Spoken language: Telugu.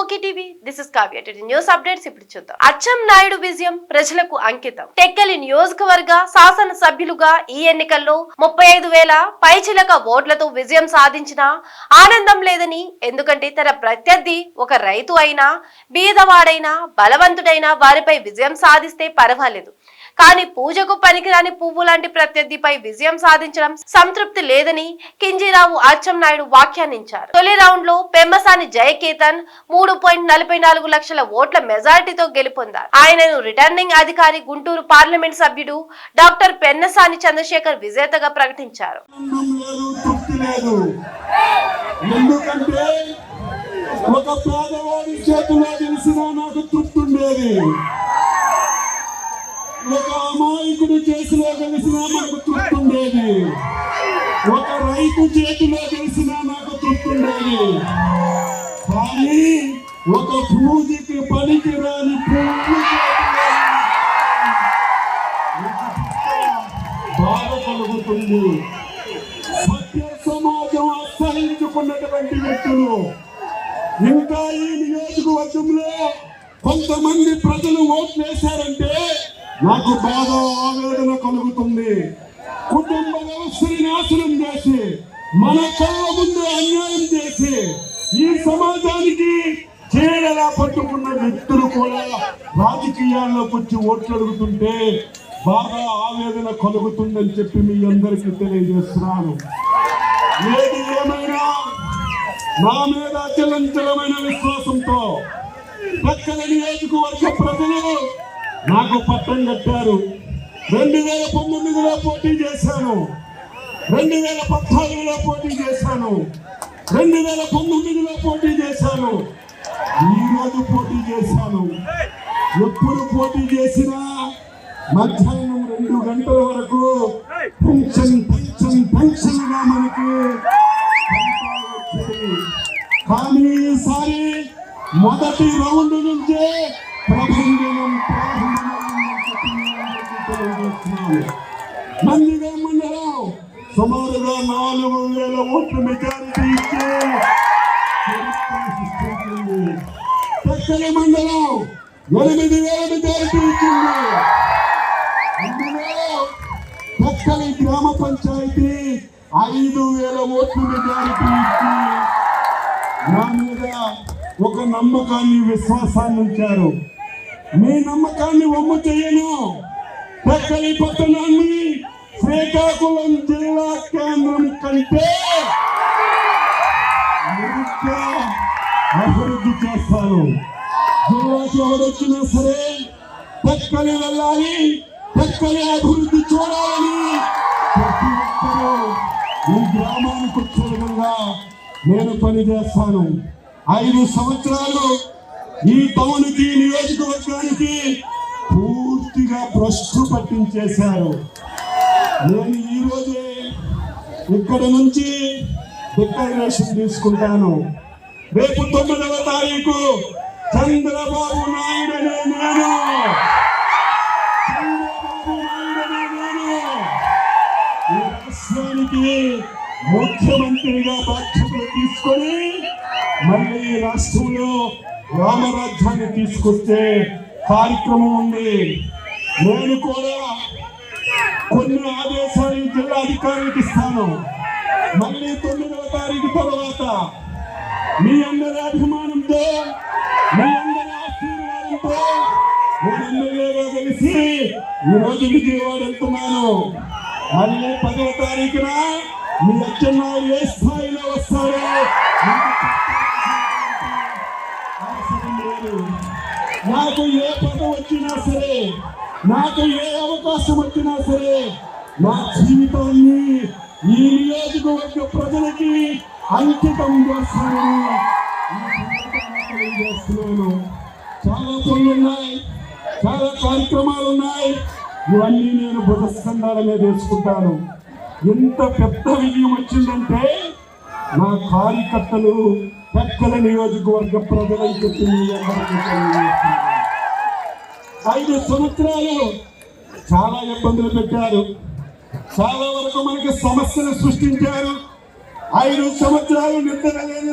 Okay TV this is Kavya today news updates ఇప్పుడు చూద్దాం. అచ్చెన్నాయుడు విజయం ప్రజలకు అంకితం. టెక్కలి నియోజకవర్గ శాసన సభ్యులుగా ఈ ఎన్నికల్లో 35,000 పైచిలక ఓట్లతో విజయం సాధించిన ఆనందం లేదని, ఎందుకంటే తన ప్రత్యర్థి ఒక రైతు అయినా బీదవాడైనా బలవంతుడైనా వారిపై విజయం సాధిస్తే పర్వాలేదు, కానీ పూజకు పనికిరాని పువ్వు లాంటి ప్రత్యర్థిపై విజయం సాధించడం సంతృప్తి లేదని కింజీరావు అచ్చెన్నాయుడు వ్యాఖ్యానించారు. తొలి రౌండ్ లో పెమ్మసాని జయకేతన్ 3.44 లక్షల ఓట్ల మెజారిటీతో గెలుపొందారు. ఆయనను రిటర్నింగ్ అధికారి గుంటూరు పార్లమెంట్ సభ్యుడు డాక్టర్ పెన్నసాని చంద్రశేఖర్ విజేతగా ప్రకటించారు. ఒక అమాయకుడు చేతిలో గెలిచినా నాకు తృప్తుండేది, ఒక రైతు చేతిలో గెలిచినా నాకు తృప్తుండేది, కానీ ఒక పూజకి పనికి రాని బాధ కలుగుతుంది. సత్య సమాజం అసహించుకున్నటువంటి వ్యక్తులు ఇంకా ఈ నియోజకవర్గంలో కొంతమంది ప్రజలు ఓట్లు వేశారంటే నాకు బాధ ఆవేదన కలుగుతుంది. కుటుంబ వ్యవస్థని నాశనం చేసి మన కళ్ళ ముందు అన్యాయం చేసి ఈ సమాజానికి చీడలా పట్టుకున్న వ్యక్తులు కూడా రాజకీయాల్లోకి వచ్చి ఓట్లు అడుగుతుంటే బాగా ఆవేదన కలుగుతుందని చెప్పి మీ అందరికీ తెలియజేస్తున్నాను. ఏది ఏమైనా నా మీద అచలంచలమైన విశ్వాసంతో పక్కన నియోజకవర్గ ప్రజలు నాకు పట్టం కట్టారు. 2019లో పోటీ చేశాను, 2014లో పోటీ చేశాను, 2019లో పోటీ చేశాను, ఈరోజు పోటీ చేశాను. ఎప్పుడు పోటీ చేసినా మధ్యాహ్నం 2 గంటల వరకు పెన్షన్ గా మనకి. కానీ ఈసారి మొదటి రౌండ్ నుంచే ప్రభంజనం నందిగా మండలం సుమారుగా 4,000 ఓట్ల మెజారిటీ ఇచ్చి టెక్కలి మండలం 8,000 మెజారిటీ ఇచ్చింది. అందులో టెక్కలి గ్రామ పంచాయతీ 5,000 ఓట్ల మెజారిటీ ఇచ్చి నా మీద ఒక నమ్మకాన్ని విశ్వాసాన్ని ఉంచారు. మీ నమ్మకాన్ని వమ్ము చేయను. టెక్కలి పట్టణాన్ని శ్రీకాకుళం జిల్లా కేంద్రం కంటే మెరుగ్గా అభివృద్ధి చేస్తాను. జిల్లాకి ఎవరొచ్చినా సరే టెక్కలి వెళ్ళాలి, టెక్కలి అభివృద్ధి చూడాలని ప్రతి ఒక్కరూ ఈ గ్రామానికి వచ్చే విధంగా నేను పనిచేస్తాను. 5 సంవత్సరాలు ఈ టౌన్కి నియోజకవర్గానికి పూర్తిగా భ్రష్టు పట్టించేశారు. నేను ఈరోజే ఇక్కడ నుంచి డిక్లరేషన్ తీసుకుంటాను. రేపు 9వ తారీఖు చంద్రబాబు నాయుడు అనే నేను ఈ రాష్ట్రానికి ముఖ్యమంత్రిగా బాధ్యతలు తీసుకొని మళ్ళీ రాష్ట్రంలో రామరాజ్యాన్ని తీసుకొచ్చే కార్యక్రమం ఉంది. నేను కూడా కొన్ని ఆదేశాలు జిల్లా అధికారులకు ఇస్తాను. మళ్ళీ 9వ తారీఖు తర్వాత మీ అందరి అభిమానంతో, మీ అందరి ఆశీర్వాదంతో నేను ఎమ్మెల్యేగా కలిసి ఈరోజు విజయవాడ వెళ్తున్నాను. మళ్ళీ 10వ తారీఖున మీ అచ్చెన్నాయుడు ఏ స్థాయిలో వస్తారో నాకు ఏ పదవి వచ్చినా సరే, నాకు ఏ అవకాశం వచ్చినా సరే నా జీవితాన్ని ఈ నియోజకవర్గ ప్రజలకి అంకితం చేస్తానని చేస్తున్నాను. చాలా పనులు ఉన్నాయి, చాలా కార్యక్రమాలు ఉన్నాయి. ఇవన్నీ నేను బుధస్కంధాలనే తెలుసుకుంటాను. ఎంత పెద్ద విజయం వచ్చిందంటే నా కార్యకర్తలు టెక్కలి నియోజకవర్గ ప్రజలని చెప్పి 5 సంవత్సరాలు చాలా ఇబ్బందులు పెట్టారు, చాలా వరకు మనకి సమస్యలు సృష్టించారు. 5 సంవత్సరాలు నిద్ర లేని